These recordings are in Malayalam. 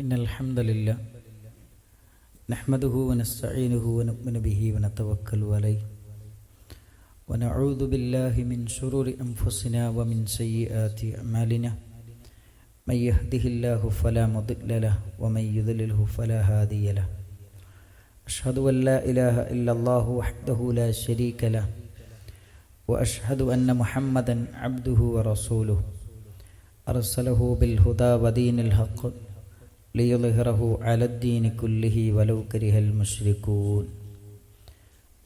إن الحمد لله نحمده ونستعينه ونؤمن به ونتوكل عليه ونعوذ بالله من شرور أنفسنا ومن سيئات أعمالنا من يهده الله فلا مضل له ومن يضلله فلا هادي له أشهد أن لا إله إلا الله وحده لا شريك له وأشهد أن محمدا عبده ورسوله أرسله بالهدى ودين الحق ليظهره على الدين كله ولو كره المشركون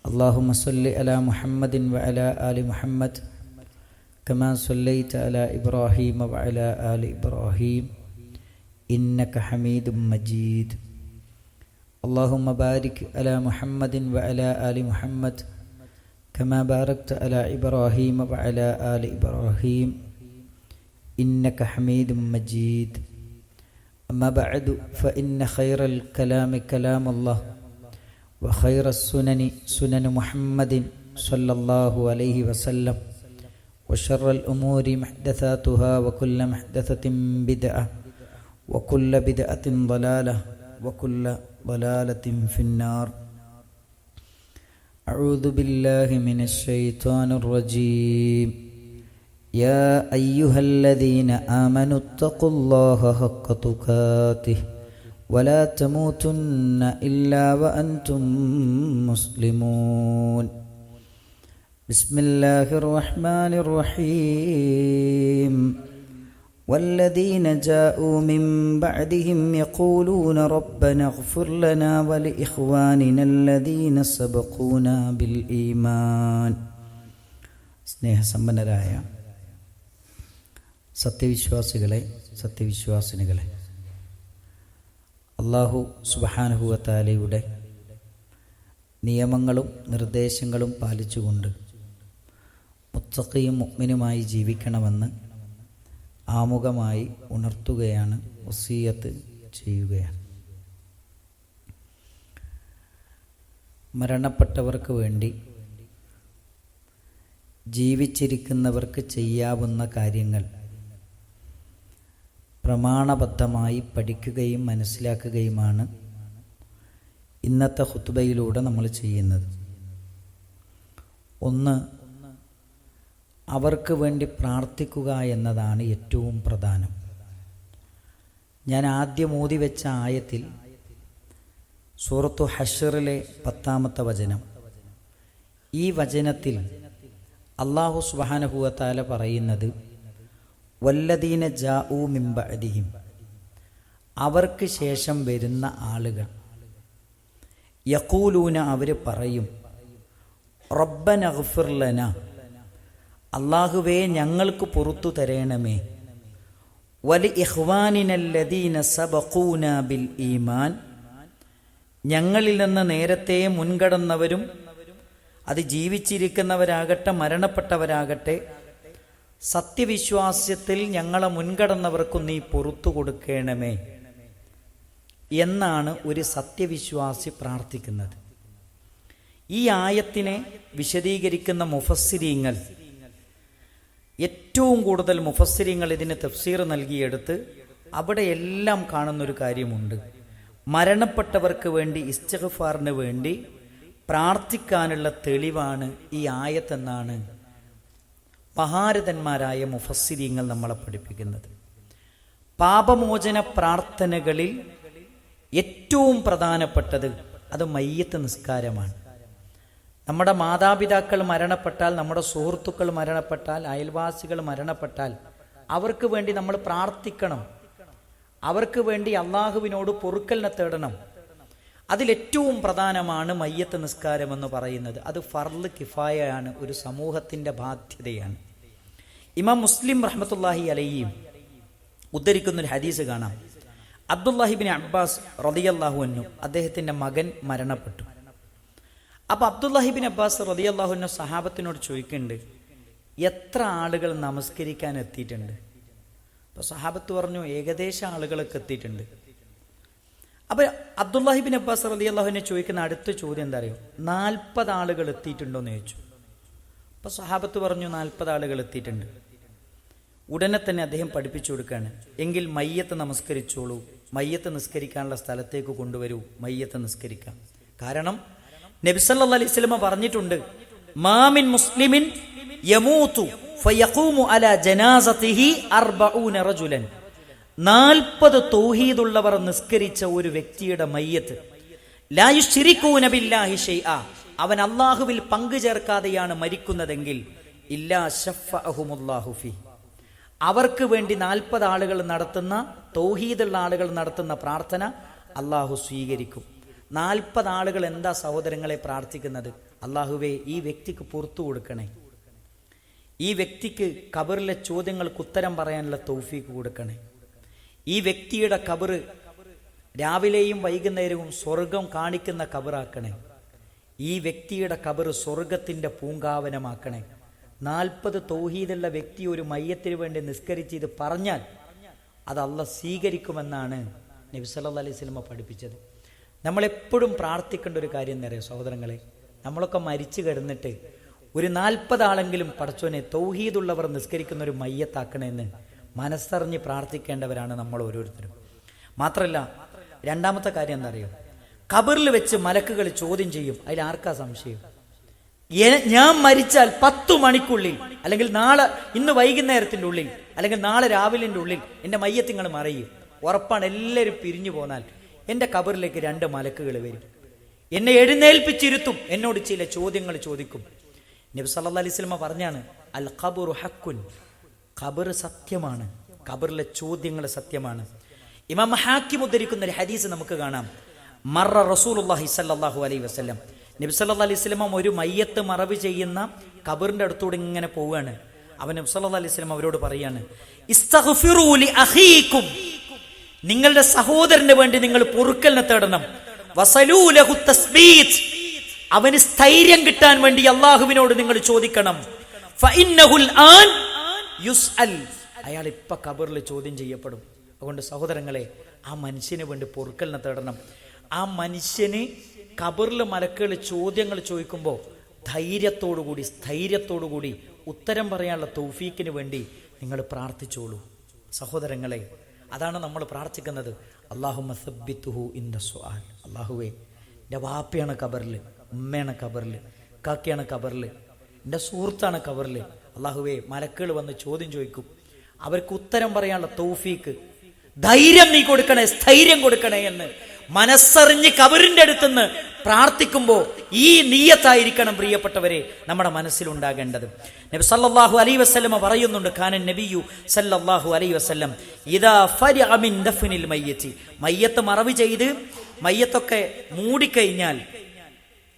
اللهم صل على محمد وعلى آل محمد كما صليت على إبراهيم وعلى آل إبراهيم إنك حميد مجيد اللهم بارك على محمد وعلى آل محمد كما باركت على إبراهيم وعلى آل إبراهيم إنك حميد مجيد أما بعد فإن خير الكلام كلام الله وخير السنن سنن محمد صلى الله عليه وسلم وشر الأمور محدثاتها وكل محدثة بدعة وكل بدعة ضلالة وكل ضلالة في النار أعوذ بالله من الشيطان الرجيم يا أيها الذين آمنوا اتقوا الله حق تقاته ولا تموتن إلا وأنتم مسلمون بسم الله الرحمن الرحيم والذين جاءوا من بعدهم يقولون ربنا اغفر لنا ولإخواننا الذين سبقونا بالإيمان സ്നേഹസമ്പന്നരായ സത്യവിശ്വാസികളെ, സത്യവിശ്വാസിനികളെ, അല്ലാഹു സുബ്ഹാനഹു വ തആലയുടെ നിയമങ്ങളും നിർദ്ദേശങ്ങളും പാലിച്ചുകൊണ്ട് മുത്തഖിയും മുഅ്മിനുമായി ജീവിക്കണമെന്ന് ആമുഖമായി ഉണർത്തുകയാണ്, വസിയ്യത്ത് ചെയ്യുകയാണ്. മരണപ്പെട്ടവർക്ക് വേണ്ടി ജീവിച്ചിരിക്കുന്നവർക്ക് ചെയ്യാവുന്ന കാര്യങ്ങൾ പ്രമാണബദ്ധമായി പഠിക്കുകയും മനസ്സിലാക്കുകയുമാണ് ഇന്നത്തെ ഖുത്ബയിലൂടെ നമ്മൾ ചെയ്യുന്നത്. ഒന്ന്, അവർക്ക് വേണ്ടി പ്രാർത്ഥിക്കുക എന്നതാണ് ഏറ്റവും പ്രധാനം. ഞാൻ ആദ്യം ഓതി വെച്ച ആയത്തിൽ സൂറത്തു ഹശ്റിലെ 10-ാമത്തെ വചനം, ഈ വചനത്തിൽ അല്ലാഹു സുബ്ഹാനഹു വ തആല പറയുന്നത് വല്ലദീന ജാഊ മിൻ ബഅദിഹിം, അവർക്ക് ശേഷം വരുന്ന ആളുകൾ, യഖൂലൂന, അവർ പറയും, റബ്ബനഗ്ഫിർ ലനാ, അല്ലാഹുവേ ഞങ്ങൾക്ക് പുറത്തു തരണമേ, വലി ഇഖ്വാനിനല്ലദീന സബഖൂന ബിൽ ഈമാൻ, ഞങ്ങളിൽ നിന്ന് നേരത്തെ മുൻകടന്നവരും അത് ജീവിച്ചിരിക്കുന്നവരാകട്ടെ മരണപ്പെട്ടവരാകട്ടെ സത്യവിശ്വാസത്തിൽ ഞങ്ങളെ മുൻകടന്നവർക്കും നീ പുറത്തു കൊടുക്കണമേ എന്നാണ് ഒരു സത്യവിശ്വാസി പ്രാർത്ഥിക്കുന്നത്. ഈ ആയത്തിനെ വിശദീകരിക്കുന്ന മുഫസ്സിരീങ്ങൾ, ഏറ്റവും കൂടുതൽ മുഫസ്സിരീങ്ങൾ ഇതിന് തഫ്സീർ നൽകിയെടുത്ത് അവിടെയെല്ലാം കാണുന്നൊരു കാര്യമുണ്ട്. മരണപ്പെട്ടവർക്ക് വേണ്ടി ഇസ്തിഗ്ഫാറിന് വേണ്ടി പ്രാർത്ഥിക്കാനുള്ള തെളിവാണ് ഈ ആയത്തെന്നാണ് മഹാരഥന്മാരായ മുഫസ്സിരീങ്ങൾ നമ്മളെ പഠിപ്പിക്കുന്നത്. പാപമോചന പ്രാർത്ഥനകളിൽ ഏറ്റവും പ്രധാനപ്പെട്ടത് അത് മയ്യത്ത് നിസ്കാരമാണ്. നമ്മുടെ മാതാപിതാക്കൾ മരണപ്പെട്ടാൽ, നമ്മുടെ സുഹൃത്തുക്കൾ മരണപ്പെട്ടാൽ, അയൽവാസികൾ മരണപ്പെട്ടാൽ അവർക്ക് വേണ്ടി നമ്മൾ പ്രാർത്ഥിക്കണം. അവർക്ക് വേണ്ടി അള്ളാഹുവിനോട് പൊറുക്കലിനെ തേടണം. അതിലേറ്റവും പ്രധാനമാണ് മയ്യത്ത് നിസ്കാരം എന്ന് പറയുന്നത്. അത് ഫർള് കിഫായയാണ്, ഒരു സമൂഹത്തിൻ്റെ ബാധ്യതയാണ്. ഇമാം മുസ്ലിം റഹ്മത്തുള്ളാഹി അലൈഹി ഉദ്ധരിക്കുന്നൊരു ഹദീസ് കാണാം. അബ്ദുല്ലാഹി ഇബ്നു അബ്ബാസ് റളിയല്ലാഹു അൻഹു, അദ്ദേഹത്തിൻ്റെ മകൻ മരണപ്പെട്ടു. അപ്പോൾ അബ്ദുല്ലാഹി ഇബ്നു അബ്ബാസ് റളിയല്ലാഹു അൻഹു സഹാബത്തിനോട് ചോദിക്കുന്നുണ്ട്, എത്ര ആളുകൾ നമസ്കരിക്കാൻ എത്തിയിട്ടുണ്ട്? അപ്പോൾ സഹാബത്ത് പറഞ്ഞു, ഏകദേശം ആളുകളൊക്കെ എത്തിയിട്ടുണ്ട്. അപ്പോൾ അബ്ദുല്ലാഹി ഇബ്നു അബ്ബാസ് റളിയല്ലാഹു അൻഹു ചോദിക്കുന്ന അടുത്ത ചോദ്യം എന്താ അറിയോ? 40 ആളുകൾ എത്തിയിട്ടുണ്ടോ എന്ന് ചോദിച്ചു. അപ്പോൾ സഹാബത്ത് പറഞ്ഞു 40 ആളുകൾ എത്തിയിട്ടുണ്ട്. ഉടനെ തന്നെ അദ്ദേഹം പഠിപ്പിച്ചു കൊടുക്കുകയാണ്, എങ്കിൽ മയ്യത്ത് നമസ്കരിച്ചോളൂ മയ്യത്ത് നിസ്കരിക്കാനുള്ള സ്ഥലത്തേക്ക് കൊണ്ടുവരൂ, മയ്യത്ത് നിസ്കരിക്കാം. കാരണം നബി സല്ലല്ലാഹു അലൈഹി വസല്ലം പറഞ്ഞിട്ടുണ്ട്, മാമിൻ മുസ്ലിമിൻ യമൂതു ഫയഖൂമു അലാ ജനാസതിഹി 40 റജുലൻ. 40 തൗഹീദുള്ളവർ നിസ്കരിച്ച ഒരു വ്യക്തിയുടെ മയ്യത്ത്, ലാ യുശ്രികൂന ബില്ലാഹി ഷൈആ, അവൻ അല്ലാഹുവിൽ പങ്കു ചേർക്കാതെയാണ് മരിക്കുന്നതെങ്കിൽ, ഇല്ലാ ശഫഅഹുമുല്ലാഹു ഫീ, അവർക്ക് വേണ്ടി 40 ആളുകൾ നടത്തുന്ന, തൗഹീദുള്ള ആളുകൾ നടത്തുന്ന പ്രാർത്ഥന അള്ളാഹു സ്വീകരിക്കും. 40 ആളുകൾ എന്താ സഹോദരങ്ങളെ പ്രാർത്ഥിക്കുന്നത്? അള്ളാഹുവേ, ഈ വ്യക്തിക്ക് പുറത്തു കൊടുക്കണേ, ഈ വ്യക്തിക്ക് ഖബറിലെ ചോദ്യങ്ങൾക്ക് ഉത്തരം പറയാനുള്ള തൗഫീക്ക് കൊടുക്കണേ, ഈ വ്യക്തിയുടെ ഖബറ് രാവിലെയും വൈകുന്നേരവും സ്വർഗം കാണിക്കുന്ന ഖബറാക്കണേ, ഈ വ്യക്തിയുടെ ഖബറ് സ്വർഗത്തിന്റെ പൂങ്കാവനമാക്കണേ. 40 തൗഹീദുള്ള വ്യക്തി ഒരു മയ്യത്തിന് വേണ്ടി നിസ്കരിച്ച് ഇത് പറഞ്ഞാൽ അത് അള്ളാഹ് സ്വീകരിക്കുമെന്നാണ് നബി സല്ലല്ലാഹു അലൈഹി വസല്ലം പഠിപ്പിച്ചത്. നമ്മളെപ്പോഴും പ്രാർത്ഥിക്കേണ്ട ഒരു കാര്യം എന്ന് പറയാം സഹോദരങ്ങളെ, നമ്മളൊക്കെ മരിച്ചു കിടന്നിട്ട് ഒരു 40 ആളെങ്കിലും പടച്ചോനെ തൗഹീദുള്ളവർ നിസ്കരിക്കുന്ന ഒരു മയ്യത്താക്കണമെന്ന് മനസ്സറിഞ്ഞ് പ്രാർത്ഥിക്കേണ്ടവരാണ് നമ്മൾ ഓരോരുത്തരും. മാത്രമല്ല, രണ്ടാമത്തെ കാര്യം എന്താ അറിയോ, ഖബറിൽ വെച്ച് മലക്കുകൾ ചോദ്യം ചെയ്യും. അതിൽ ആർക്കാ സംശയം? ഞാൻ മരിച്ചാൽ 10 മണിക്കുള്ളിൽ, അല്ലെങ്കിൽ നാളെ, ഇന്ന് വൈകുന്നേരത്തിന്റെ ഉള്ളിൽ, അല്ലെങ്കിൽ നാളെ രാവിലെന്റെ ഉള്ളിൽ എൻ്റെ മയ്യത്ത് നിങ്ങൾ മറയും. ഉറപ്പാണ്. എല്ലാവരും പിരിഞ്ഞു പോന്നാൽ എൻ്റെ ഖബറിലേക്ക് 2 മലക്കുകൾ വരും, എന്നെ എഴുന്നേൽപ്പിച്ചിരുത്തും, എന്നോട് ചില ചോദ്യങ്ങൾ ചോദിക്കും. നബി സല്ലല്ലാഹു അലൈഹി വസല്ലം പറഞ്ഞാണ്, അൽ ഖബറു ഹഖ്കുൻ, ഖബർ സത്യമാണ്, ഖബറിലെ ചോദ്യങ്ങൾ സത്യമാണ്. ഇമാം ഹാക്കിം ഉദ്ധരിക്കുന്ന ഒരു ഹദീസ് നമുക്ക് കാണാം. മറ റസൂലുള്ളാഹി സ്വല്ലല്ലാഹു അലൈഹി വസല്ലം, നബി സല്ലല്ലാഹു അലൈഹി വസല്ലം ഒരു മയ്യത്ത് മറവ് ചെയ്യുന്ന ഖബറിന്റെ അടുത്തൂടെ ഇങ്ങനെ പോവുകയാണ്. അവൻ നബി സല്ലല്ലാഹു അലൈഹി വസല്ലം അവരോട് പറയാണ്, ഇസ്തഗ്ഫിറൂ ലി അഖീകും, നിങ്ങളുടെ സഹോദരന് വേണ്ടി നിങ്ങൾ പൊറുക്കലിനെ തേടണം. വസലൂ ലഹു തസ്ബീത്, അവന് സ്ഥൈര്യം കിട്ടാൻ വേണ്ടി അല്ലാഹുവിനോട് നിങ്ങൾ ചോദിക്കണം. ഫഇന്നഹുൽ ആൻ യുസ്അൽ, അയാൾ ഇപ്പൊ ഖബറിൽ ചോദ്യം ചെയ്യപ്പെടും. അതുകൊണ്ട് സഹോദരങ്ങളെ, ആ മനുഷ്യന് വേണ്ടി പൊറുക്കലിനെ തേടണം. ആ മനുഷ്യന് ഖബറിൽ മലക്കുകൾ ചോദ്യങ്ങൾ ചോദിക്കുമ്പോൾ ധൈര്യത്തോടുകൂടി, സ്ഥൈര്യത്തോടുകൂടി ഉത്തരം പറയാനുള്ള തൗഫീക്കിന് വേണ്ടി നിങ്ങൾ പ്രാർത്ഥിച്ചോളൂ സഹോദരങ്ങളെ. അതാണ് നമ്മൾ പ്രാർത്ഥിക്കുന്നത്. അല്ലാഹുമ്മ സബ്ബിത്തുഹു ഇൻദ സുആൽ, അല്ലാഹുവേ, എൻ്റെ വാപ്പയാണ് ഖബറിൽ, ഉമ്മയാണ് ഖബറിൽ, കാക്കയാണ് ഖബറിൽ, എൻ്റെ സുഹൃത്താണ് ഖബറിൽ. അല്ലാഹുവേ, മലക്കുകൾ വന്ന് ചോദ്യം ചോദിക്കും, അവർക്ക് ഉത്തരം പറയാനുള്ള തൗഫീക്ക്, ധൈര്യം നീ കൊടുക്കണേ, സ്ഥൈര്യം കൊടുക്കണേ എന്ന് മനസ്സറിഞ്ഞ് ഖബറിന്റെ അടുത്തുനിന്ന് പ്രാർത്ഥിക്കുമ്പോൾ ഈ നിയ്യത്തായിരിക്കണം പ്രിയപ്പെട്ടവരെ നമ്മുടെ മനസ്സിലുണ്ടാകേണ്ടത്. നബി സല്ലല്ലാഹു അലൈഹി വസല്ലം പറയുന്നുണ്ട്, കാനൻ നബിയു സല്ലല്ലാഹു അലൈഹി വസല്ലം ഇദാ ഫരിഅ മിൻ ദഫ്നിൽ മയ്യിത്തി, മയ്യത്ത് മറവ് ചെയ്ത് മയ്യത്തൊക്കെ മൂടിക്കഴിഞ്ഞാൽ,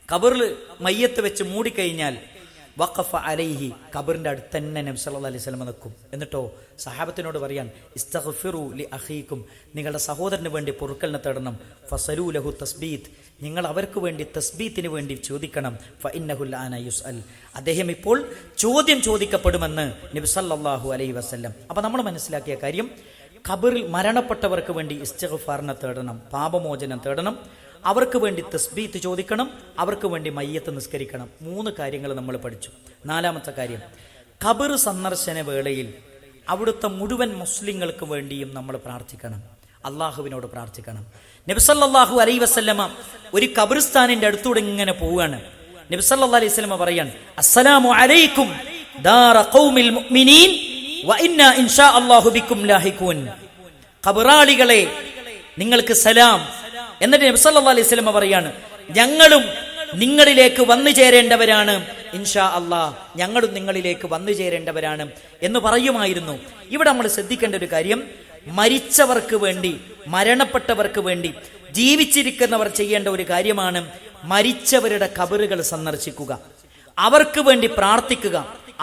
ഖബറിൽ മയ്യത്ത് വെച്ച് മൂടിക്കഴിഞ്ഞാൽ, വഖഫ അലൈഹി, ഖബറിന്റെ അടുത്ത് തന്നെ നബി സല്ലല്ലാഹു അലൈഹി വസല്ലം നിൽക്കും. എന്നിട്ടോ സഹാബത്തിനോട് പറയാൻ, ഇസ്തഗ്ഫിറു ലി അഖീകും, നിങ്ങളുടെ സഹോദരന് വേണ്ടി പൊറുക്കലിനെ തേടണം. ഫസലൂ ലഹു തസ്ബീത്, നിങ്ങൾ അവർക്ക് വേണ്ടി തസ്ബീത്തിന് വേണ്ടി ചോദിക്കണം. ഫഇന്നഹുൽ ആന യുസ്അൽ, അദ്ദേഹം ഇപ്പോൾ ചോദ്യം ചോദിക്കപ്പെടുമെന്ന് നബി സല്ലല്ലാഹു അലൈഹി വസല്ലം. അപ്പൊ നമ്മൾ മനസ്സിലാക്കിയ കാര്യം, ഖബറിൽ മരണപ്പെട്ടവർക്ക് വേണ്ടി ഇസ്തിഗ്ഫാറിനെ തേടണം, പാപമോചനം തേടണം, അവർക്ക് വേണ്ടി തസ്ബീത്ത് ചോദിക്കണം, അവർക്ക് വേണ്ടി മയ്യത്ത് നിസ്കരിക്കണം. 3 കാര്യങ്ങൾ നമ്മൾ പഠിച്ചു. 4ാമത്തെ കാര്യം, ഖബർ സന്ദർശന വേളയിൽ അവിടുത്തെ മുഴുവൻ മുസ്ലിങ്ങൾക്ക് വേണ്ടിയും നമ്മൾ പ്രാർത്ഥിക്കണം, അള്ളാഹുവിനോട് പ്രാർത്ഥിക്കണം. നബി സല്ലല്ലാഹു അലൈഹി വസല്ലമ ഒരു ഖബർസ്ഥാനിന്റെ അടുത്തൂടെ ഇങ്ങനെ പോവുകയാണ്. നബി സല്ലല്ലാഹു അലൈഹി വസല്ലമ പറയാൻ, അസ്സലാമു അലൈക്കും ദാറ ഖൗമിൽ മുഅ്മിനീൻ വ ഇന്നാ ഇൻഷാ അല്ലാഹു ബിക്കും ലാഹിഖൂൻ, ഖബറാളികളെ നിങ്ങൾക്ക് സലാം. എന്നിട്ട് നബി സല്ലല്ലാഹു അലൈഹി വസല്ലം പറയാണ്, ഞങ്ങളും നിങ്ങളിലേക്ക് വന്നു ചേരേണ്ടവരാണ്, ഇൻഷാ അല്ലാഹ് ഞങ്ങളും നിങ്ങളിലേക്ക് വന്നു ചേരേണ്ടവരാണ് എന്ന് പറയുമായിരുന്നു. ഇവിടെ നമ്മൾ ശ്രദ്ധിക്കേണ്ട ഒരു കാര്യം, മരിച്ചവർക്ക് വേണ്ടി, മരണപ്പെട്ടവർക്ക് വേണ്ടി ജീവിച്ചിരിക്കുന്നവർ ചെയ്യേണ്ട ഒരു കാര്യമാണ് മരിച്ചവരുടെ ഖബറുകൾ സന്ദർശിക്കുക, അവർക്ക് വേണ്ടി പ്രാർത്ഥിക്കുക,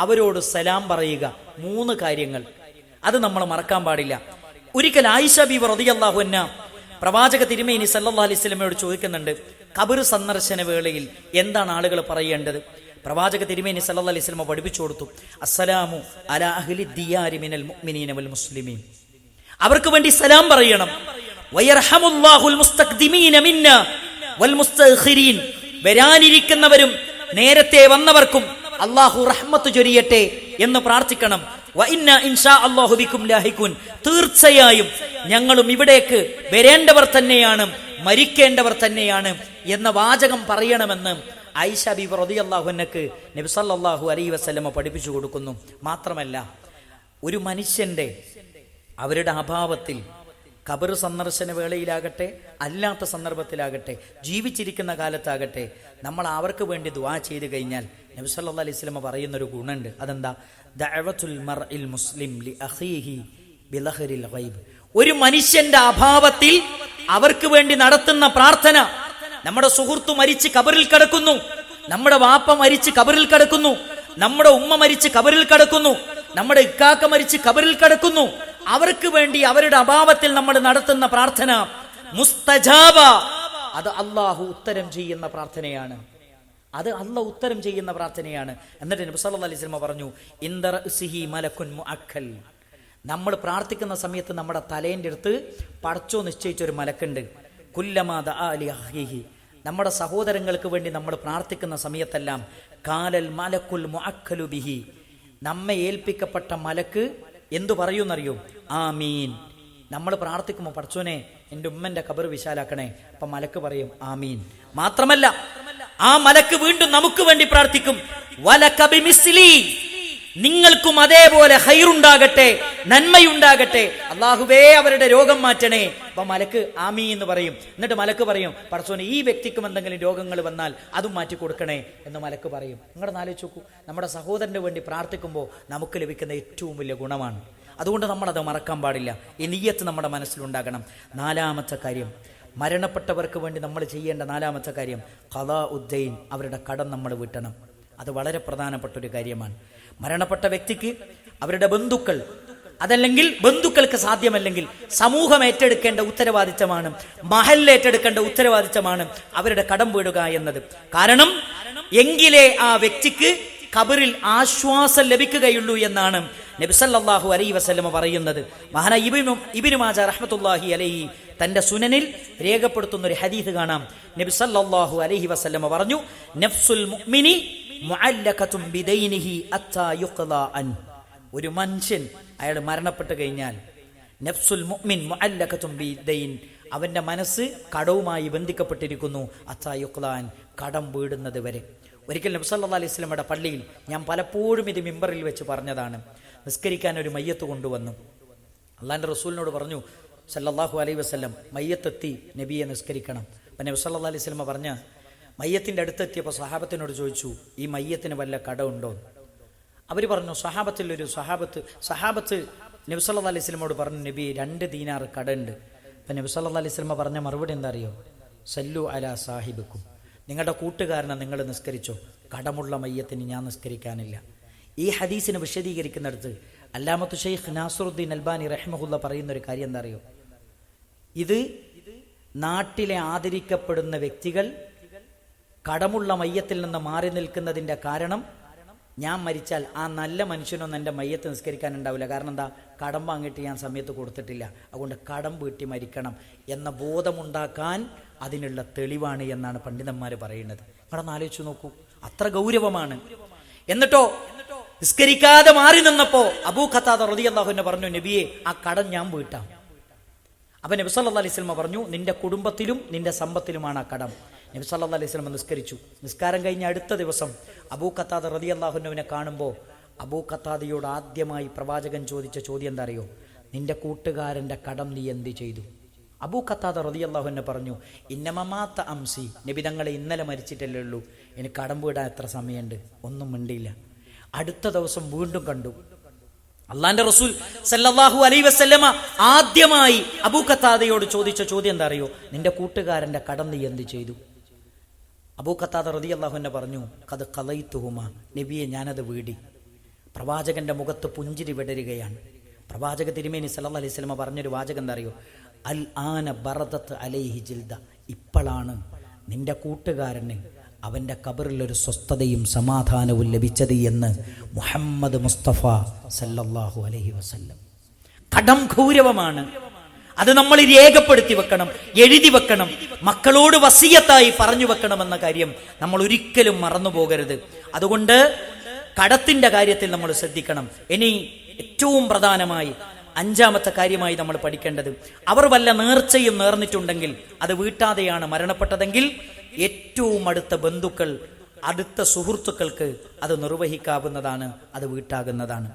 അവരോട് സലാം പറയുക. 3 കാര്യങ്ങൾ അത് നമ്മൾ മറക്കാൻ പാടില്ല. ഒരിക്കൽ ആയിഷ ബീവി റളിയല്ലാഹു അൻഹ പ്രവാചക തിരുമേനി സല്ലല്ലാഹു അലൈഹി വസല്ലമയോട് ചോദിക്കുന്നുണ്ട്, ഖബർ സന്ദർശന വേളയിൽ എന്താണ് ആളുകൾ പറയേണ്ടത്? പ്രവാചക തിരുമേനി സല്ലല്ലാഹു അലൈഹി വസല്ലമ പഠിപ്പിച്ചു കൊടുത്തു, അസ്സലാമു അലാ അഹ്ലി ദിയാരി മിനൽ മുഅ്മിനീന വൽ മുസ്ലിമീൻ, അവർക്ക് വേണ്ടി സലാം പറയണം. വയർഹമുല്ലാഹുൽ മുസ്തഖ്ദിമീന മിന്നാ വൽ മുസ്തഖിരീൻ, വരാനിരിക്കുന്നവരും നേരത്തെ വന്നവർക്കും അല്ലാഹു റഹ്മത്ത് ചൊരിയട്ടെ എന്ന് പ്രാർത്ഥിക്കണം. വഇന്നാ ഇൻഷാ അല്ലാഹു ബികും ലാഹിഖൂൻ, തീർച്ചയായും ഞങ്ങളും ഇവിടേക്ക് വരേണ്ടവർ തന്നെയാണ്, മരിക്കേണ്ടവർ തന്നെയാണ് എന്ന വാചകം പറയണമെന്ന് ആയിഷ ബീവി റളിയല്ലാഹു അൻഹക്ക് നബി സല്ലല്ലാഹു അലൈഹി വസല്ലമ പഠിപ്പിച്ചു കൊടുക്കുന്നു. മാത്രമല്ല, ഒരു മനുഷ്യന്റെ അവരുടെ അഭാവത്തിൽ ഖബർ സന്ദർശന വേളയിലാകട്ടെ അല്ലാത്ത സന്ദർഭത്തിലാകട്ടെ ജീവിച്ചിരിക്കുന്ന കാലത്താകട്ടെ നമ്മൾ അവർക്ക് വേണ്ടി ദുആ ചെയ്തു കഴിഞ്ഞാൽ നബി സല്ലല്ലാഹു അലൈഹി വസല്ലമ പറയുന്നൊരു ഗുണമുണ്ട്. അതെന്താ? ദഅവത്തുൽ മർഇൽ മുസ്ലിം ലി അഖീഹി ബിളഹരിൽ ഗൈബ്. ഒരു മനുഷ്യന്റെ അഭാവത്തിൽ അവർക്ക് വേണ്ടി നടത്തുന്ന പ്രാർത്ഥന. നമ്മുടെ സുഹൃത്തു മരിച്ച് ഖബറിൽ കിടക്കുന്നു, നമ്മുടെ വാപ്പ മരിച്ച് ഖബറിൽ കിടക്കുന്നു, നമ്മുടെ ഉമ്മ മരിച്ച് ഖബറിൽ കിടക്കുന്നു, നമ്മുടെ ഇക്കാക്ക മരിച്ച് ഖബറിൽ കിടക്കുന്നു. അവർക്ക് വേണ്ടി അവരുടെ അഭാവത്തിൽ നമ്മൾ നടത്തുന്ന പ്രാർത്ഥന മുസ്തജാബ, അത് അല്ലാഹു ഉത്തരം ചെയ്യുന്ന പ്രാർത്ഥനയാണ്. അത് അല്ലാഹു ഉത്തരം ചെയ്യുന്ന പ്രാർത്ഥനയാണ്. എന്നിട്ട് നബി സല്ലല്ലാഹു അലൈഹി വസല്ലം പറഞ്ഞു, ഇൻദ റഅ്സിഹി മലക്കുൻ മുഅക്കൽ. നമ്മൾ പ്രാർത്ഥിക്കുന്ന സമയത്ത് നമ്മുടെ തലേന്റെ അടുത്ത് പടച്ചോ നിശ്ചയിച്ചൊരു മലക്കുണ്ട്. കുല്ലമാ ദഅ ലി അഖീഹി, നമ്മുടെ സഹോദരങ്ങൾക്ക് വേണ്ടി നമ്മൾ പ്രാർത്ഥിക്കുന്ന സമയത്തെല്ലാം കാലൽ മലക്കുൽ മുഅക്കലു ബിഹി, നമ്മെ ഏൽപ്പിക്കപ്പെട്ട മലക്ക് എന്തു പറയുന്നറിയോ? ആമീൻ. നമ്മൾ പ്രാർത്ഥിക്കുമ്പോൾ പടച്ചോനെ എൻ്റെ ഉമ്മന്റെ ഖബർ വിശാലാക്കണേ, അപ്പൊ മലക്ക് പറയും ആമീൻ. മാത്രമല്ല, ആ മലക്ക് വീണ്ടും നമുക്ക് വേണ്ടി പ്രാർത്ഥിക്കും, വലക ബിമിസ്ലി, നിങ്ങൾക്കും അതേപോലെ ഹൈറുണ്ടാകട്ടെ, നന്മയുണ്ടാകട്ടെ, അല്ലാഹുവേ അവരുടെ രോഗം മാറ്റണേ. അപ്പൊ മലക്ക് ആമീൻ എന്ന് പറയും. എന്നിട്ട് മലക്ക് പറയും, പടച്ചോനെ ഈ വ്യക്തിക്കും എന്തെങ്കിലും രോഗങ്ങൾ വന്നാൽ അതും മാറ്റി കൊടുക്കണേ എന്ന് മലക്ക് പറയും. നിങ്ങളുടെ ആലോചിച്ച് നോക്കൂ, നമ്മുടെ സഹോദരന് വേണ്ടി പ്രാർത്ഥിക്കുമ്പോൾ നമുക്ക് ലഭിക്കുന്ന ഏറ്റവും വലിയ ഗുണമാണ്. അതുകൊണ്ട് നമ്മളത് മറക്കാൻ പാടില്ല. ഈ നിയ്യത്ത് നമ്മുടെ മനസ്സിലുണ്ടാകണം. നാലാമത്തെ കാര്യം, മരണപ്പെട്ടവർക്ക് വേണ്ടി നമ്മൾ ചെയ്യേണ്ട നാലാമത്തെ കാര്യം ഖദാ ഉദ്ദൈൻ, അവരുടെ കടം നമ്മൾ വീട്ടണം. അത് വളരെ പ്രധാനപ്പെട്ട ഒരു കാര്യമാണ്. മരണപ്പെട്ട വ്യക്തിക്ക് അവരുടെ ബന്ധുക്കൾ, അതല്ലെങ്കിൽ ബന്ധുക്കൾക്ക് സാധ്യമല്ലെങ്കിൽ സമൂഹം ഏറ്റെടുക്കേണ്ട ഉത്തരവാദിത്തമാണ്, മഹൽ ഏറ്റെടുക്കേണ്ട ഉത്തരവാദിത്തമാണ് അവരുടെ കടം വീടുക എന്നത്. കാരണം എങ്കിലേ ആ വ്യക്തിക്ക് ഖബറിൽ ആശ്വാസം ലഭിക്കുകയുള്ളൂ എന്നാണ് നബി സല്ലല്ലാഹു അലൈഹി വസല്ലമ പറയുന്നത്. മഹാനായ ഇബ്നു മാജാ റഹ്മത്തുള്ളാഹി അലൈഹി തന്റെ സുനനിൽ രേഖപ്പെടുത്തുന്ന ഒരു ഹദീസ് കാണാം. നബി സല്ലല്ലാഹു അലൈഹി വസല്ലമ പറഞ്ഞു, നഫ്സുൽ മുഅ്മിനി മുഅല്ലഖതുൻ ബിദൈനിഹി അത്താ യുഖ്ളാ അൻ. ഒരു മനുഷ്യൻ അയാൾ മരണപ്പെട്ടു കഴിഞ്ഞാൽ നഫ്സുൽ മുഅ്മിൻ മുഅല്ലഖതുൻ ബിദൈൻ, അവന്റെ മനസ്സ് കടവുമായി ബന്ധിക്കപ്പെട്ടിരിക്കുന്നു. അത്താ യുഖ്ളാ അൻ, കടം വീടുന്നത് വരെ. ഒരിക്കൽ നബി സല്ലല്ലാഹു അലൈഹി വസല്ലമയുടെ പള്ളിയിൽ ഞാൻ പലപ്പോഴും ഇത് മിമ്പറിൽ വെച്ച് പറഞ്ഞതാണ്. നിസ്കരിക്കാൻ ഒരു മയ്യത്ത് കൊണ്ടുവന്നു. അള്ളാന്റെ റസൂലിനോട് പറഞ്ഞു സല്ലല്ലാഹു അലൈഹി വസല്ലം, മയ്യത്തെത്തി, നബിയെ നിസ്കരിക്കണം. അപ്പം നബി സല്ലല്ലാഹു അലൈഹി വസല്ലം പറഞ്ഞ മയ്യത്തിന്റെ അടുത്തെത്തിയപ്പോൾ സഹാബത്തിനോട് ചോദിച്ചു, ഈ മയ്യത്തിന് വല്ല കടമുണ്ടോ? അവർ പറഞ്ഞു, സഹാബത്ത് നബി സല്ലല്ലാഹു അലൈഹി വസല്ലമയോട് പറഞ്ഞു, നബി 2 ദീനാർ കടമുണ്ട്. അപ്പം നബി സല്ലല്ലാഹു അലൈഹി വസല്ലം പറഞ്ഞ മറുപടി എന്താ അറിയോ? സല്ലു അലാ സാഹിബിക്കും, നിങ്ങളുടെ കൂട്ടുകാരനെ നിങ്ങൾ നിസ്കരിച്ചോ, കടമുള്ള മയ്യത്തിന് ഞാൻ നിസ്കരിക്കാനില്ല. ഈ ഹദീസിനെ വിശദീകരിക്കുന്നിടത്ത് അല്ലാമത്തു ശൈഖ് നാസറുദ്ദീൻ അൽബാനി റഹ്മഹുല്ല പറയുന്ന ഒരു കാര്യം എന്താ അറിയോ? ഇത് നാട്ടിലെ ആദരിക്കപ്പെടുന്ന വ്യക്തികൾ കടമുള്ള മയ്യത്തിൽ നിന്ന് മാറി നിൽക്കുന്നതിന്റെ കാരണം, ഞാൻ മരിച്ചാൽ ആ നല്ല മനുഷ്യനൊന്നും എൻ്റെ മയ്യത്ത് നിസ്കരിക്കാൻ ഉണ്ടാവില്ല. കാരണം എന്താ? കടം വാങ്ങിയിട്ട് ഞാൻ സമയത്ത് കൊടുത്തിട്ടില്ല, അതുകൊണ്ട് കടം വീട്ടി മരിക്കണം എന്ന ബോധമുണ്ടാക്കാൻ അതിനുള്ള തെളിവാണ് എന്നാണ് പണ്ഡിതന്മാർ പറയുന്നത്. നിങ്ങളൊന്ന് ആലോചിച്ചു നോക്കൂ, അത്ര ഗൗരവമാണ്. എന്നിട്ടോ നിസ്കരിക്കാതെ മാറി നിന്നപ്പോ അബൂ ഖത്താദ റളിയല്ലാഹു അൻഹു പറഞ്ഞു, നബിയെ ആ കടം ഞാൻ വീട്ടാം. അപ്പൊ നബി സല്ലല്ലാഹു അലൈഹി വസല്ലം പറഞ്ഞു, നിന്റെ കുടുംബത്തിലും നിന്റെ സമ്പത്തിലുമാണ് ആ കടം. നബി സല്ലല്ലാഹു അലൈഹി വസല്ലം നിസ്കരിച്ചു. നിസ്കാരം കഴിഞ്ഞ അടുത്ത ദിവസം അബൂ ഖത്താദ റളിയല്ലാഹു അൻഹുവിനെ കാണുമ്പോൾ അബൂ ഖത്താദയോട് ആദ്യമായി പ്രവാചകൻ ചോദിച്ച ചോദ്യം എന്താ അറിയോ? നിന്റെ കൂട്ടുകാരന്റെ കടം നീ എന്ത് ചെയ്തു? അബൂ ഖത്താദ റളിയല്ലാഹു അൻഹു പറഞ്ഞു, ഇന്നമമാത്ത അംസി, നബി തങ്ങളെ ഇന്നലെ മരിച്ചിട്ടല്ലേ ഉള്ളൂ, എനിക്ക് കടം വീടാൻ എത്ര സമയമുണ്ട്? ഒന്നും മിണ്ടിയില്ല. അടുത്ത ദിവസം വീണ്ടും കണ്ടു. അള്ളാന്റെ റസൂൽ സല്ലല്ലാഹു അലൈഹി വസല്ലമ ആദ്യമായി അബൂ ഖത്താദയോട് ചോദിച്ച ചോദ്യം എന്താ അറിയോ? നിന്റെ കൂട്ടുകാരന്റെ കടം നീ എന്ത് ചെയ്തു? അബൂ ഖത്താദ റളിയല്ലാഹു അൻഹു പറഞ്ഞു, ഖദ് ഖളൈതുഹുമാ, നബിയെ ഞാനത് വീടി. പ്രവാചകന്റെ മുഖത്ത് പുഞ്ചിരി വിടരുകയാണ്. പ്രവാചക തിരുമേനി സല്ലല്ലാഹു അലൈഹി വസല്ലമ പറഞ്ഞൊരു വാചകം എന്താ അറിയോ? അൽ ആന ബറദത്ത് അലൈഹി ജിൽദ, ഇപ്പോഴാണ് നിന്റെ കൂട്ടുകാരന് അവന്റെ ഖബറിലൊരു സ്വസ്ഥതയും സമാധാനവും ലഭിച്ചത് എന്ന് മുഹമ്മദ് മുസ്തഫ സല്ലല്ലാഹു അലൈഹി വസല്ലം. കടം ഗൗരവമാണ്. അത് നമ്മൾ രേഖപ്പെടുത്തി വെക്കണം, എഴുതി വെക്കണം, മക്കളോട് വസിയത്തായി പറഞ്ഞു വെക്കണമെന്ന കാര്യം നമ്മൾ ഒരിക്കലും മറന്നു പോകരുത്. അതുകൊണ്ട് കടത്തിന്റെ കാര്യത്തിൽ നമ്മൾ ശ്രദ്ധിക്കണം. ഇനി ഏറ്റവും പ്രധാനമായി അഞ്ചാമത്തെ കാര്യമായി നമ്മൾ പഠിക്കേണ്ടത്, അവർ വല്ല നേർച്ചയും നേർന്നിട്ടുണ്ടെങ്കിൽ അത് വീട്ടാതെയാണ് മരണപ്പെട്ടതെങ്കിൽ ഏറ്റവും അടുത്ത ബന്ധുക്കൾ, അടുത്ത സുഹൃത്തുക്കൾക്ക് അത് നിർവഹിക്കാവുന്നതാണ്, അത് വീട്ടാകുന്നതാണ്.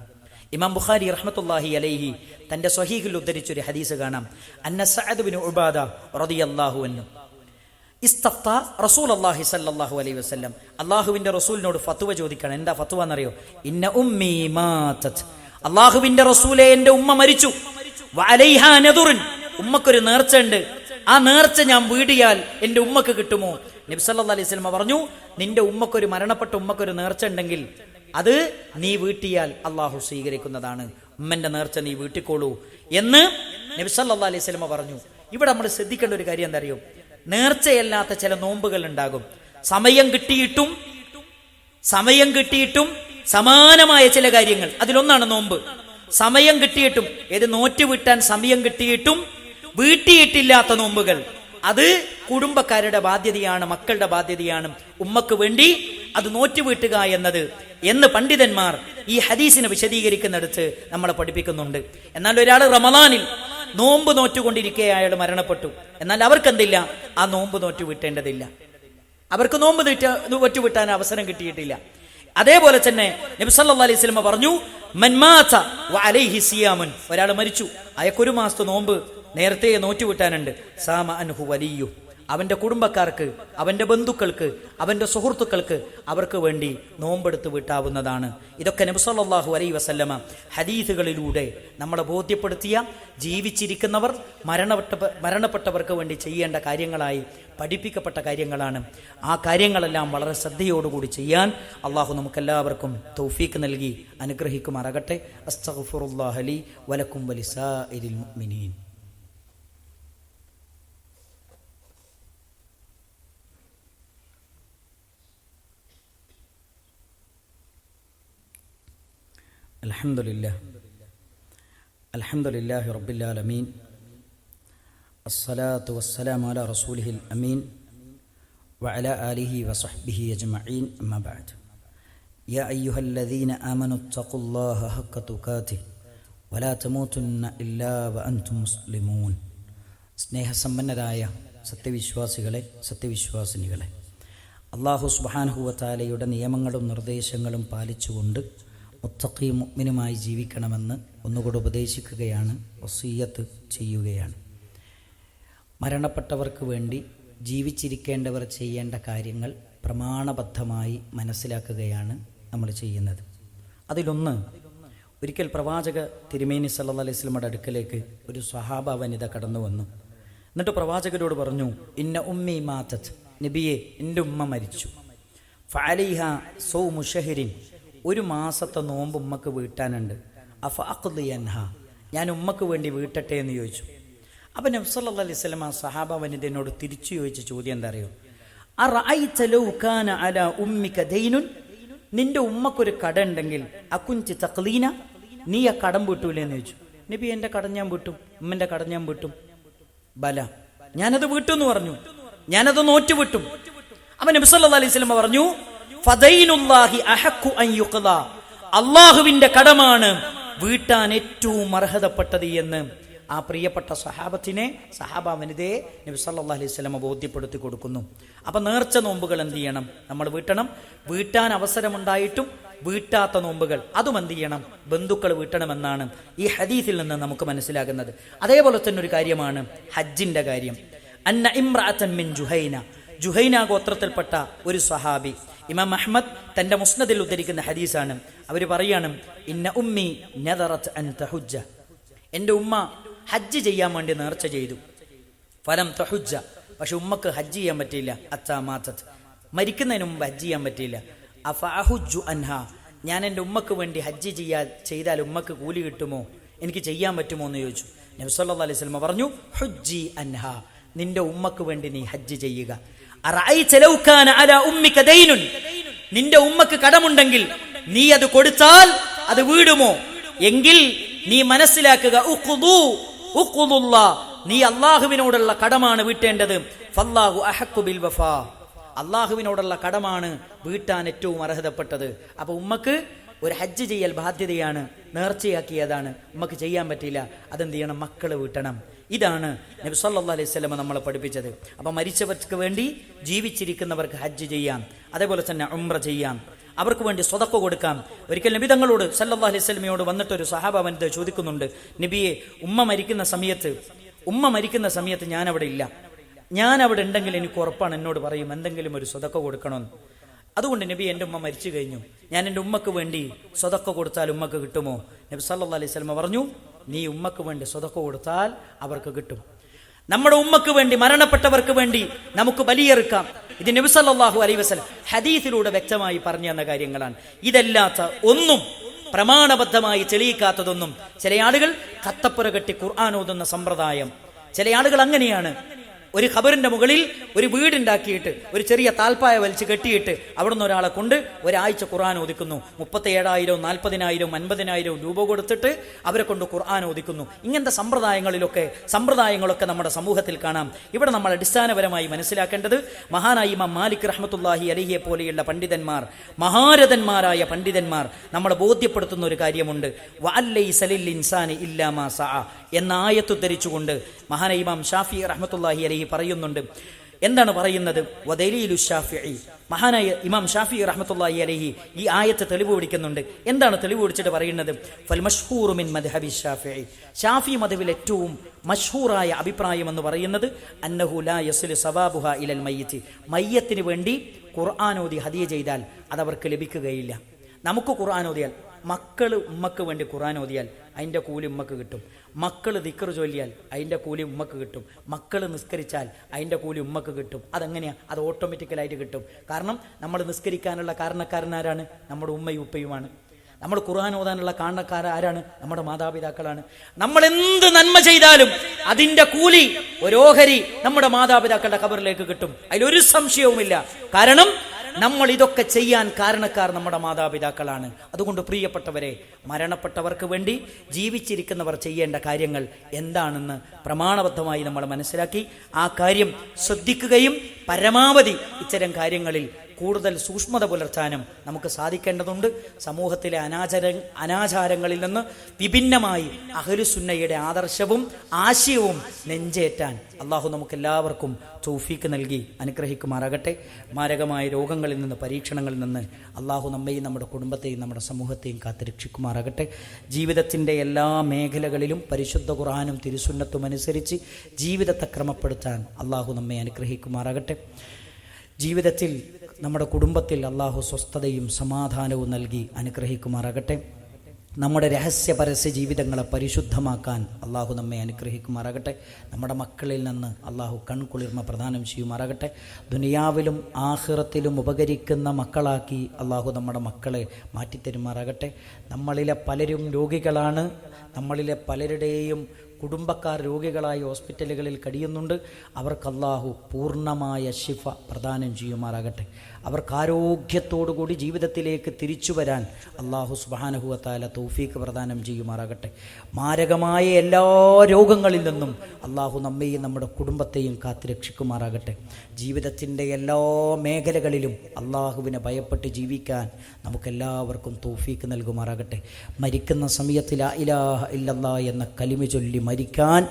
ഇമാം ബുഖാരി റഹ്മത്തുള്ളാഹി അലൈഹി തന്റെ സ്വഹീഹിൽ ഉദ്ധരിച്ചൊരു ഹദീസ് കാണാം. അന്ന സഅദ് ബിൻ ഉബാദ റളിയല്ലാഹു അൻഹു ഇസ്തഫ്ത റസൂലുള്ളാഹി സ്വല്ലല്ലാഹു അലൈഹി വസല്ലം, അല്ലാഹുവിന്റെ റസൂലിനോട് ഫത്വ ചോദിക്കണം. എന്താ ഫത്വ എന്നറിയോ? ഇന്ന ഉമ്മി മാതത്, അല്ലാഹുവിന്റെ റസൂലേ, എന്റെ ഉമ്മ മരിച്ചു. വഅലൈഹാ നദുറുൻ, ഉമ്മക്കൊരു നേർച്ച ഉണ്ട്, ആ നേർച്ച ഞാൻ വീടിയാൽ എന്റെ ഉമ്മക്ക് കിട്ടുമോ? നബി സല്ലല്ലാഹു അലൈഹി വസല്ലം പറഞ്ഞു, നിന്റെ ഉമ്മക്കൊരു മരണപ്പെട്ട ഉമ്മക്കൊരു നേർച്ച ഉണ്ടെങ്കിൽ അത് നീ വീട്ടിയാൽ അള്ളാഹു സ്വീകരിക്കുന്നതാണ്. ഉമ്മന്റെ നേർച്ച നീ വീട്ടിക്കോളൂ എന്ന് നബി സല്ലല്ലാഹു അലൈഹി വസല്ലം പറഞ്ഞു. ഇവിടെ നമ്മൾ ശ്രദ്ധിക്കേണ്ട ഒരു കാര്യം എന്താ അറിയോ? നേർച്ചയല്ലാത്ത ചില നോമ്പുകൾ ഉണ്ടാകും. സമയം കിട്ടിയിട്ടും സമാനമായ ചില കാര്യങ്ങൾ, അതിലൊന്നാണ് നോമ്പ്. സമയം കിട്ടിയിട്ടും, ഏത് നോറ്റ് വീട്ടാൻ സമയം കിട്ടിയിട്ടും വീട്ടിയിട്ടില്ലാത്ത നോമ്പുകൾ, അത് കുടുംബക്കാരുടെ ബാധ്യതയാണ്, മക്കളുടെ ബാധ്യതയാണ്. ഉമ്മക്ക് വേണ്ടി അത് നോറ്റ് വീട്ടുക എന്ന് പണ്ഡിതന്മാർ ഈ ഹദീസിനെ വിശദീകരിക്കുന്നിടത്ത് നമ്മളെ പഠിപ്പിക്കുന്നുണ്ട്. എന്നാൽ ഒരാൾ റമദാനിൽ നോമ്പ് നോറ്റുകൊണ്ടിരിക്കെ അയാൾ മരണപ്പെട്ടു, എന്നാൽ അവർക്കെന്തില്ല, ആ നോമ്പ് നോറ്റ് വീട്ടേണ്ടതില്ല, അവർക്ക് നോമ്പ് നോറ്റ് വീട്ടാൻ അവസരം കിട്ടിയിട്ടില്ല. അതേപോലെ തന്നെ നബി സല്ലല്ലാഹു അലൈഹി വസല്ലം പറഞ്ഞു, മൻ മാത വഅലൈഹി സിയാമുൻ, ഒരാൾ മരിച്ചു, അയാൾക്കൊരു മാസത്തെ നോമ്പ് നേരത്തെ നോറ്റുവിട്ടാനുണ്ട്. സാമ അൻഹു വലിയു, അവന്റെ കുടുംബക്കാർക്ക്, അവന്റെ ബന്ധുക്കൾക്ക്, അവന്റെ സുഹൃത്തുക്കൾക്ക് അവർക്ക് വേണ്ടി നോമ്പെടുത്ത് വീട്ടാവുന്നതാണ്. ഇതൊക്കെ നബി സല്ലല്ലാഹു അലൈഹി വസല്ലമ ഹദീസുകളിലൂടെ നമ്മളെ ബോധ്യപ്പെടുത്തിയ, ജീവിച്ചിരിക്കുന്നവർ മരണപ്പെട്ടവർക്ക് വേണ്ടി ചെയ്യേണ്ട കാര്യങ്ങളായി പഠിപ്പിക്കപ്പെട്ട കാര്യങ്ങളാണ്. ആ കാര്യങ്ങളെല്ലാം വളരെ ശ്രദ്ധയോടുകൂടി ചെയ്യാൻ അള്ളാഹു നമുക്കെല്ലാവർക്കും തൗഫീഖ് നൽകി അനുഗ്രഹിക്കുമാറാകട്ടെ. അസ്തഗ്ഫിറുല്ലാഹ ലി വലക്കും വലിസാഇരിൽ മുഅ്മിനീൻ. അൽഹംദുലില്ലാഹി റബ്ബിൽ ആലമീൻ, അസ്സലാത്തു വസ്സലാമു അലാ റസൂലിഹിൽ അമീൻ വഅലാ ആലിഹി വസഹ്ബിഹി അജ്മഈൻ, അമ്മാ ബഅദ്. യാ അയ്യുഹല്ലദീന ആമനു തഖുല്ലാഹ ഹഖ്ക തുഖാതിഹി വലാ തമൂതുന്ന ഇല്ലാ വഅൻതും മുസ്ലിമൂൻ. സ്നേഹസമ്പന്നരായ സത്യവിശ്വാസികളെ, സത്യവിശ്വാസിനികളെ, അല്ലാഹു സുബ്ഹാനഹു വ തആലയുടെ നിയമങ്ങളും നിർദ്ദേശങ്ങളും പാലിച്ചുകൊണ്ട് മുത്തഖി മുഅ്മിനുമായി ജീവിക്കണമെന്ന് ഒന്നുകൂടെ ഉപദേശിക്കുകയാണ്, വസിയ്യത്ത് ചെയ്യുകയാണ്. മരണപ്പെട്ടവർക്ക് വേണ്ടി ജീവിച്ചിരിക്കേണ്ടവർ ചെയ്യേണ്ട കാര്യങ്ങൾ പ്രമാണബദ്ധമായി മനസ്സിലാക്കുകയാണ് നമ്മൾ ചെയ്യുന്നത്. അതിലൊന്ന്, ഒരിക്കൽ പ്രവാചക തിരുമേനി സല്ലല്ലാഹു അലൈഹി വസല്ലമയുടെ അടുക്കലേക്ക് ഒരു സ്വഹാബ വനിത കടന്നു വന്നു. എന്നിട്ട് പ്രവാചകരോട് പറഞ്ഞു, ഇന്ന ഉമ്മി മാതത്, നബിയെ, എൻ്റെ ഉമ്മ മരിച്ചു. ഫഅലൈഹ സൗമു ഷഹ്രിൻ, ഒരു മാസത്തെ നോമ്പ് ഉമ്മക്ക് വീട്ടാനുണ്ട്. അഫ അഖ്ദി അൻഹ, ഞാൻ ഉമ്മക്ക് വേണ്ടി വീട്ടട്ടെ എന്ന് ചോദിച്ചു. അപ്പം നബി സല്ലല്ലാഹു അലൈഹി വസല്ലം സഹാബ വനിതയോട് തിരിച്ചു ചോദിച്ച ചോദ്യം എന്താ അറിയോ? അറഅയ്ത ലൗ കാന അലാ ഉമ്മിക ദൈനുൻ, നിന്റെ ഉമ്മക്കൊരു കട ഉണ്ടെങ്കിൽ അകുൻതി തഖ്ലീന, നീ ആ കടം വീട്ടൂലേ എന്ന് ചോദിച്ചു. നബി, എൻ്റെ കടം ഞാൻ വീട്ടും, ഉമ്മൻ്റെ കടം ഞാൻ വീട്ടും. ബല, ഞാനത് വീട്ടും എന്ന് പറഞ്ഞു, ഞാനത് നോറ്റ് വിട്ടും. അപ്പം നബി സല്ലല്ലാഹു അലൈഹി വസല്ലം പറഞ്ഞു, ഫദൈനുല്ലാഹി അഹഖു അൻ യുഖ്ദാ, അല്ലാഹുവിന്റെ കടമാണ് വീട്ടാൻ ഏറ്റവും അർഹതപ്പെട്ടത് എന്ന് ആ പ്രിയപ്പെട്ട സഹാബ വനിതയെ നബി സല്ലല്ലാഹു അലൈഹി വസല്ലം ബോധ്യപ്പെടുത്തി കൊടുക്കുന്നു. അപ്പം നേർച്ച നോമ്പുകൾ എന്ത് ചെയ്യണം? നമ്മൾ വീട്ടണം. വീട്ടാൻ അവസരമുണ്ടായിട്ടും വീട്ടാത്ത നോമ്പുകൾ അതും എന്ത് ചെയ്യണം? ബന്ധുക്കൾ വീട്ടണമെന്നാണ് ഈ ഹദീസിൽ നിന്ന് നമുക്ക് മനസ്സിലാകുന്നത്. അതേപോലെ തന്നെ ഒരു കാര്യമാണ് ഹജ്ജിന്റെ കാര്യം. അന്ന ഇംറഅതൻ മിൻ ജുഹൈന ഗോത്രത്തിൽപ്പെട്ട ഒരു സ്വഹാബി, ഇമാം അഹ്മദ് തന്റെ മുസ്നദിൽ ഉദ്ധരിക്കുന്ന ഹദീസാണ്. അവർ പറയാണ്, ഇന്ന ഉമ്മി നദറത് അൻ തഹുജ്ജ, എൻ്റെ ഉമ്മ ഹജ്ജ് ചെയ്യാൻ വേണ്ടി നേർച്ച ചെയ്തു. ഫലം തഹുജ്ജ, പക്ഷെ ഉമ്മക്ക് ഹജ്ജ് ചെയ്യാൻ പറ്റിയില്ല. അത്താ മാതത്, മരിക്കുന്നതിന് മുമ്പ് ഹജ്ജ് ചെയ്യാൻ പറ്റിയില്ല. അഫ അഹുജ്ജു അൻഹ, ഞാൻ എൻ്റെ ഉമ്മക്ക് വേണ്ടി ഹജ്ജ് ചെയ്താൽ ഉമ്മക്ക് കൂലി കിട്ടുമോ, എനിക്ക് ചെയ്യാൻ പറ്റുമോ എന്ന് ചോദിച്ചു. നബി സല്ലല്ലാഹു അലൈഹി വസല്ലം പറഞ്ഞു, ഹുജ്ജി അൻഹ, നിന്റെ ഉമ്മക്ക് വേണ്ടി നീ ഹജ്ജ് ചെയ്യുക. അറഅയ്ത ലൗ കാന അലാ ഉമ്മിക ദൈനുൻ, നിന്റെ ഉമ്മക്ക് കടമുണ്ടെങ്കിൽ നീ അത് കൊടുത്താൽ അത് വീടുമോ? എങ്കിൽ നീ മനസ്സിലാക്കുക, നീ അള്ളാഹുവിനോടുള്ള കടമാണ് വീട്ടേണ്ടത്. ഫല്ലാഹു അഹഖു ബിൽ വഫാ, അള്ളാഹുവിനോടുള്ള കടമാണ് വീട്ടാൻ ഏറ്റവും അർഹതപ്പെട്ടത്. അപ്പൊ ഉമ്മക്ക് ഒരു ഹജ്ജ് ചെയ്യൽ ബാധ്യതയാണ്, നേർച്ചയാക്കിയതാണ്, നമുക്ക് ചെയ്യാൻ പറ്റില്ല, അതെന്ത് ചെയ്യണം? മക്കൾ വീട്ടണം. ഇതാണ് നബി സല്ലല്ലാഹു അലൈഹി വസല്ലം നമ്മളെ പഠിപ്പിച്ചത്. അപ്പം മരിച്ചവർക്ക് വേണ്ടി ജീവിച്ചിരിക്കുന്നവർക്ക് ഹജ്ജ് ചെയ്യാം, അതേപോലെ തന്നെ ഉംറ ചെയ്യാം, അവർക്ക് വേണ്ടി സ്വതക്ക കൊടുക്കാം. ഒരിക്കൽ നബി തങ്ങളോട് സല്ലല്ലാഹു അലൈഹി വസല്ലമയോട് വന്നിട്ടൊരു സഹാബ വനിത ചോദിക്കുന്നുണ്ട്, നബിയെ, ഉമ്മ മരിക്കുന്ന സമയത്ത് ഞാൻ അവിടെ ഇല്ല, ഞാൻ അവിടെ ഉണ്ടെങ്കിൽ എനിക്ക് ഉറപ്പാണ് എന്നോട് പറയും എന്തെങ്കിലും ഒരു സ്വതക്ക കൊടുക്കണമെന്ന്. അതുകൊണ്ട് നബി, എൻ്റെ ഉമ്മ മരിച്ചു കഴിഞ്ഞു, ഞാൻ എൻ്റെ ഉമ്മക്ക് വേണ്ടി സ്വതക്ക കൊടുത്താൽ ഉമ്മക്ക് കിട്ടുമോ? നബി സല്ലല്ലാഹു അലൈഹി വസല്ലം പറഞ്ഞു, നീ ഉമ്മക്ക് വേണ്ടി സ്വതക്ക കൊടുത്താൽ അവർക്ക് കിട്ടും. നമ്മുടെ ഉമ്മക്ക് വേണ്ടി, മരണപ്പെട്ടവർക്ക് വേണ്ടി നമുക്ക് ബലിയെറുക്കാം. ഇത് നബി സല്ലല്ലാഹു അലൈഹി വസല്ലം ഹദീസിലൂടെ വ്യക്തമായി പറഞ്ഞു തന്ന കാര്യങ്ങളാണ്. ഇതല്ലാത്ത ഒന്നും, പ്രമാണബദ്ധമായി തെളിയിക്കാത്തതൊന്നും. ചില ആളുകൾ കത്തപ്പുര കെട്ടി ഖുർആൻ ഓതുന്ന സമ്പ്രദായം, ചില ആളുകൾ അങ്ങനെയാണ്. ഒരു ഖബറിന്റെ മുകളിൽ ഒരു വീടുണ്ടാക്കിയിട്ട് ഒരു ചെറിയ താൽപ്പായ വലിച്ച് കെട്ടിയിട്ട് അവിടുന്ന് ഒരാളെ കൊണ്ട് ഒരാഴ്ച ഖുർആൻ ഓദിക്കുന്നു. 37,000, 40,000, 50,000 രൂപ കൊടുത്തിട്ട് അവരെ കൊണ്ട് ഖുർആൻ ഓദിക്കുന്നു. ഇങ്ങനത്തെ സമ്പ്രദായങ്ങളൊക്കെ നമ്മുടെ സമൂഹത്തിൽ കാണാം. ഇവിടെ നമ്മൾ അടിസ്ഥാനപരമായി മനസ്സിലാക്കേണ്ടത്, മഹാനായ ഇമാം മാലിക് റഹ്മത്തുള്ളാഹി അലൈഹിയെ പോലെയുള്ള പണ്ഡിതന്മാർ, മഹാരഥന്മാരായ പണ്ഡിതന്മാർ നമ്മളെ ബോധ്യപ്പെടുത്തുന്ന ഒരു കാര്യമുണ്ട്. വഅല്ലൈസ ലിൽ ഇൻസാനി ഇല്ലാ മാ സഅ എന്ന ആയത്ത് ധരിച്ചുകൊണ്ട് മഹാനായ ഇമാം ഷാഫി റഹ്മത്തുള്ളാഹി അലൈഹി പറയുന്നുണ്ട്. എന്താണ് പറയുന്നത്? വദലീലു ഷാഫിഈ, മഹാനായ ഇമാം ഷാഫി റഹ്മത്തുള്ളാഹി അലൈഹി ഈ ആയത്ത് തെളിവ് പിടിക്കുന്നുണ്ട്. എന്താണ് തെളിവ് പിടിച്ചിട്ട് പറയുന്നത്? ഫൽ മഷ്ഹൂറു മിൻ മദ്ഹബി ഷാഫിഈ, ഷാഫി മദ്ഹബിൽ ഏറ്റവും മഷ്ഹൂറായ അഭിപ്രായം എന്ന് പറയുന്നത് അന്നഹു ലാ യസ്ലു സവാബുഹാ ഇലൽ മയ്യിത്ത്, മയ്യത്തിന് വേണ്ടി ഖുർആൻ ഓതി ഹദിയ ചെയ്താൽ അതവർക്ക് ലഭിക്കുകയില്ല. നമുക്ക് ഖുർആൻ ഓതിയാൽ, മക്കൾ ഉമ്മക്ക് വേണ്ടി ഖുർആൻ ഓതിയാൽ അതിൻ്റെ കൂലി ഉമ്മക്ക് കിട്ടും. മക്കൾ ദിക്ർ ചൊല്ലിയാൽ അതിൻ്റെ കൂലി ഉമ്മക്ക് കിട്ടും. മക്കൾ നിസ്കരിച്ചാൽ അതിൻ്റെ കൂലി ഉമ്മക്ക് കിട്ടും. അതെങ്ങനെയാണ്? അത് ഓട്ടോമാറ്റിക്കലായിട്ട് കിട്ടും. കാരണം നമ്മൾ നിസ്കരിക്കാനുള്ള കാരണക്കാരനാരാണ്? നമ്മുടെ ഉമ്മയും ഉപ്പയുമാണ്. നമ്മൾ ഖുർആൻ ഓതാനുള്ള കാരണക്കാരാരാണ്? നമ്മുടെ മാതാപിതാക്കളാണ്. നമ്മൾ എന്ത് നന്മ ചെയ്താലും അതിൻ്റെ കൂലി, ഓരോഹരി നമ്മുടെ മാതാപിതാക്കളുടെ ഖബറിലേക്ക് കിട്ടും. അതിലൊരു സംശയവുമില്ല. കാരണം നമ്മൾ ഇതൊക്കെ ചെയ്യാൻ കാരണക്കാർ നമ്മുടെ മാതാപിതാക്കളാണ്. അതുകൊണ്ട് പ്രിയപ്പെട്ടവരെ, മരണപ്പെട്ടവർക്ക് വേണ്ടി ജീവിച്ചിരിക്കുന്നവർ ചെയ്യേണ്ട കാര്യങ്ങൾ എന്താണെന്ന് പ്രമാണബദ്ധമായി നമ്മൾ മനസ്സിലാക്കി ആ കാര്യം ശ്രദ്ധിക്കുകയും പരമാവധി ഇത്തരം കാര്യങ്ങളിൽ കൂടുതൽ സൂക്ഷ്മത പുലർത്താനും നമുക്ക് സാധിക്കേണ്ടതുണ്ട്. സമൂഹത്തിലെ അനാചാരങ്ങളിൽ നിന്ന് വിഭിന്നമായി അഹ്ലുസുന്നയുടെ ആദർശവും ആശയവും നെഞ്ചേറ്റാൻ അള്ളാഹു നമുക്കെല്ലാവർക്കും തൗഫീക്ക് നൽകി അനുഗ്രഹിക്കുമാറാകട്ടെ. മാരകമായ രോഗങ്ങളിൽ നിന്ന്, പരീക്ഷണങ്ങളിൽ നിന്ന് അള്ളാഹു നമ്മയും നമ്മുടെ കുടുംബത്തെയും നമ്മുടെ സമൂഹത്തെയും കാത്തുരക്ഷിക്കുമാറാകട്ടെ. ജീവിതത്തിൻ്റെ എല്ലാ മേഖലകളിലും പരിശുദ്ധ ഖുർആനും തിരുസുന്നത്തും അനുസരിച്ച് ജീവിതത്തെ ക്രമപ്പെടുത്താൻ അള്ളാഹു നമ്മെ അനുഗ്രഹിക്കുമാറാകട്ടെ. ജീവിതത്തിൽ, നമ്മുടെ കുടുംബത്തിൽ അള്ളാഹു സ്വസ്ഥതയും സമാധാനവും നൽകി അനുഗ്രഹിക്കുമാറാകട്ടെ. നമ്മുടെ രഹസ്യ പരസ്യ ജീവിതങ്ങളെ പരിശുദ്ധമാക്കാൻ അള്ളാഹു നമ്മെ അനുഗ്രഹിക്കുമാറാകട്ടെ. നമ്മുടെ മക്കളിൽ നിന്ന് അള്ളാഹു കൺകുളിർമ പ്രദാനം ചെയ്യുമാറാകട്ടെ. ദുനിയാവിലും ആഖിറത്തിലും ഉപകരിക്കുന്ന മക്കളാക്കി അള്ളാഹു നമ്മുടെ മക്കളെ മാറ്റിത്തരുമാറാകട്ടെ. നമ്മളിലെ പലരും രോഗികളാണ്. നമ്മളിലെ പലരുടെയും കുടുംബക്കാർ രോഗികളായി ഹോസ്പിറ്റലുകളിൽ കഴിയുന്നുണ്ട്. അവർക്ക് അള്ളാഹു പൂർണ്ണമായ ശിഫ പ്രദാനം ചെയ്യുമാറാകട്ടെ. അവർക്ക് ആരോഗ്യത്തോടുകൂടി ജീവിതത്തിലേക്ക് തിരിച്ചു വരാൻ അള്ളാഹു സുബ്ഹാനഹു വ തആല തൗഫീഖ് പ്രദാനം ചെയ്യുമാറാകട്ടെ. മാരകമായ എല്ലാ രോഗങ്ങളിൽ നിന്നും അള്ളാഹു നമ്മെയും നമ്മുടെ കുടുംബത്തെയും കാത്തുരക്ഷിക്കുമാറാകട്ടെ. ജീവിതത്തിൻ്റെ എല്ലാ മേഖലകളിലും അള്ളാഹുവിനെ ഭയപ്പെട്ട് ജീവിക്കാൻ നമുക്കെല്ലാവർക്കും തൗഫീഖ് നൽകുമാറാകട്ടെ. മരിക്കുന്ന സമയത്ത് ലാ ഇലാഹ ഇല്ലല്ലാഹ് എന്ന കലിമ ചൊല്ലി മരിക്കാൻ,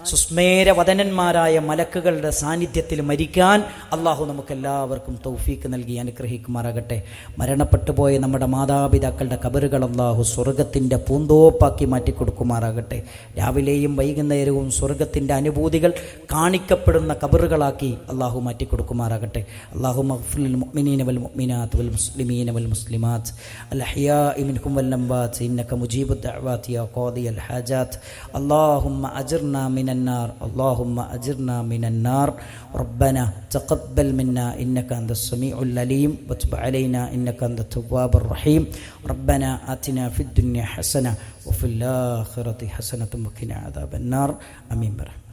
സുസ്മേരവദനന്മാരായ മലക്കുകളുടെ സാന്നിധ്യത്തിൽ മരിക്കാൻ അള്ളാഹു നമുക്കെല്ലാവർക്കും തൗഫീഖ് നൽകി അനുഗ്രഹിക്കുമാറാകട്ടെ. മരണപ്പെട്ടു പോയ നമ്മുടെ മാതാപിതാക്കളുടെ ഖബറുകൾ അള്ളാഹു സ്വർഗത്തിൻ്റെ പൂന്തോപ്പാക്കി മാറ്റിക്കൊടുക്കുമാറാകട്ടെ. രാവിലെയും വൈകുന്നേരവും സ്വർഗത്തിൻ്റെ അനുഭൂതികൾ കാണിക്കപ്പെടുന്ന ഖബറുകളാക്കി അള്ളാഹു മാറ്റിക്കൊടുക്കുമാറാകട്ടെ. അല്ലാഹു മഗ്ഫിർ ലിൽ മുഅ്മിനീന വൽ മുഅ്മിനാത്ത് വൽ മുസ്ലിമീന വൽ മുസ്ലിമാത്ത് അൽ അഹ്യാഇ മിൻഹും വൽ അംവാത്ത് ഇന്നക മുജീബുദ് ദഅവാതി യാ ഖാദിയൽ ഹാജാത്ത്. اللهم أجرنا من النار، اللهم أجرنا من النار. ربنا تقبل منا إنك أنت السميع العليم وتب علينا إنك أنت التواب الرحيم. ربنا آتنا في الدنيا حسنة وفي الآخرة حسنة وقنا عذاب النار. آمين برحمتك.